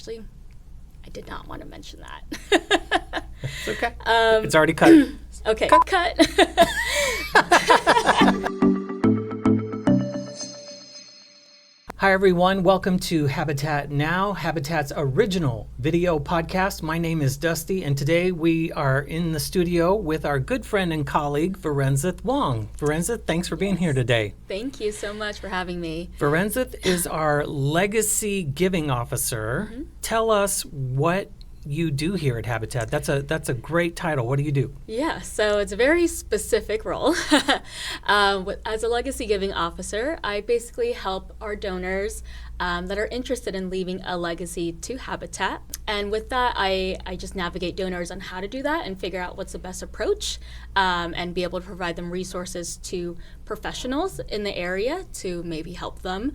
actually, I did not want to mention that. It's okay. It's already cut. Okay, cut. Hi, everyone. Welcome to Habitat Now, Habitat's original video podcast. My name is Dusty, and today we are in the studio with our good friend and colleague, Virenzyth Wong. Virenzyth, thanks for being here today. Thank you so much for having me. Virenzyth is our legacy giving officer. Mm-hmm. Tell us what you do here at Habitat. That's a great title. What do you do? Yeah, so it's a very specific role. As a legacy giving officer, I basically help our donors that are interested in leaving a legacy to Habitat. And with that, I just navigate donors on how to do that and figure out what's the best approach, and be able to provide them resources to professionals in the area to maybe help them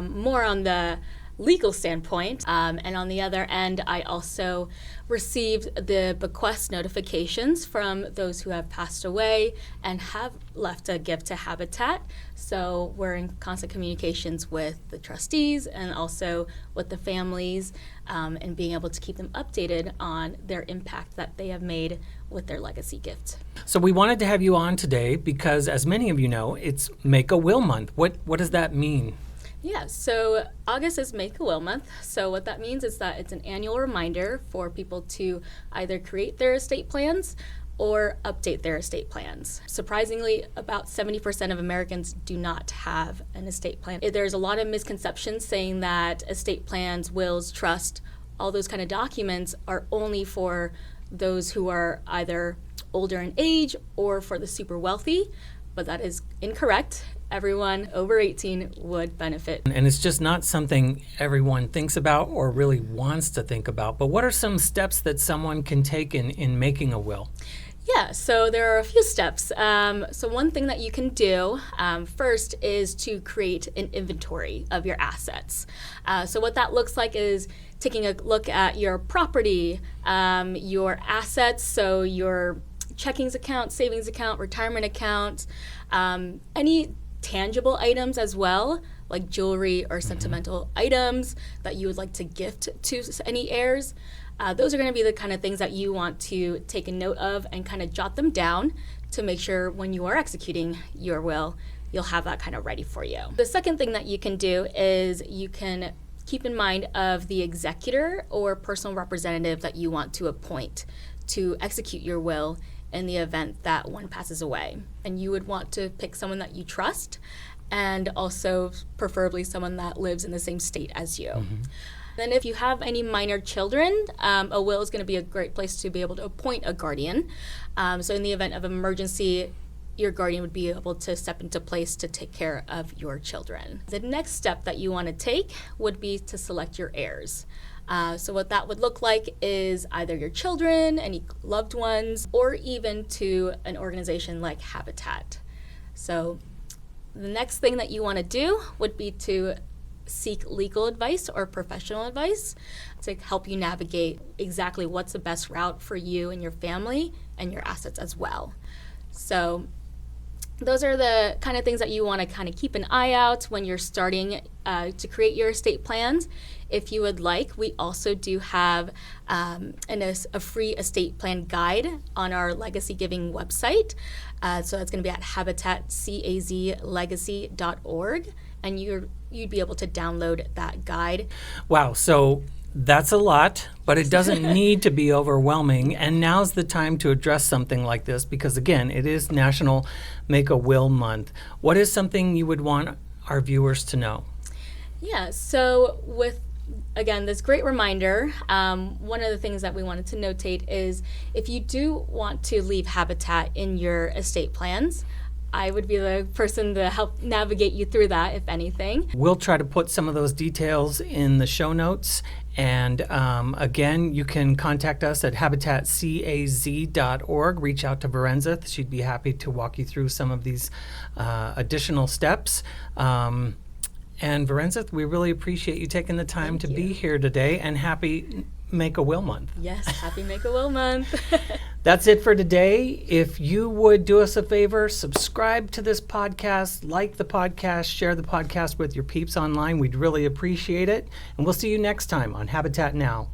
more on the legal standpoint. And on the other end, I also received the bequest notifications from those who have passed away and have left a gift to Habitat. So we're in constant communications with the trustees and also with the families, and being able to keep them updated on their impact that they have made with their legacy gift. So we wanted to have you on today because, as many of you know, it's Make a Will Month. What does that mean? Yeah, so August is Make a Will Month. So what that means is that it's an annual reminder for people to either create their estate plans or update their estate plans. Surprisingly, about 70% of Americans do not have an estate plan. There's a lot of misconceptions saying that estate plans, wills, trust, all those kind of documents are only for those who are either older in age or for the super wealthy, but that is incorrect. Everyone over 18 would benefit. And it's just not something everyone thinks about or really wants to think about. But what are some steps that someone can take in making a will? Yeah, so there are a few steps. So one thing that you can do first is to create an inventory of your assets. So what that looks like is taking a look at your property, your assets, so your checkings account, savings account, retirement account, any tangible items as well, like jewelry or sentimental items that you would like to gift to any heirs. Those are going to be the kind of things that you want to take a note of and kind of jot them down to make sure when you are executing your will, you'll have that kind of ready for you. The second thing that you can do is you can keep in mind of the executor or personal representative that you want to appoint to execute your will in the event that one passes away. And you would want to pick someone that you trust, and also preferably someone that lives in the same state as you. Mm-hmm. Then if you have any minor children, a will is going to be a great place to be able to appoint a guardian. So in the event of emergency, your guardian would be able to step into place to take care of your children. The next step that you want to take would be to select your heirs. So what that would look like is either your children, any loved ones, or even to an organization like Habitat. So the next thing that you want to do would be to seek legal advice or professional advice to help you navigate exactly what's the best route for you and your family and your assets as well. So those are the kind of things that you want to kind of keep an eye out when you're starting to create your estate plans. If you would like, we also do have a free estate plan guide on our Legacy Giving website. So that's going to be at habitatcazlegacy.org, and you'd be able to download that guide. Wow, so that's a lot, but it doesn't need to be overwhelming. And now's the time to address something like this because, again, it is National Make a Will Month. What is something you would want our viewers to know? Yeah, so with, again, this great reminder, one of the things that we wanted to notate is if you do want to leave Habitat in your estate plans, I would be the person to help navigate you through that, if anything. We'll try to put some of those details in the show notes. And again, you can contact us at habitatcaz.org. Reach out to Virenzyth. She'd be happy to walk you through some of these additional steps. And Virenzyth, we really appreciate you taking the time to be here today, and happy Make a Will Month. Yes, happy Make a Will Month. That's it for today. If you would do us a favor, subscribe to this podcast, like the podcast, share the podcast with your peeps online. We'd really appreciate it. And we'll see you next time on Habitat Now.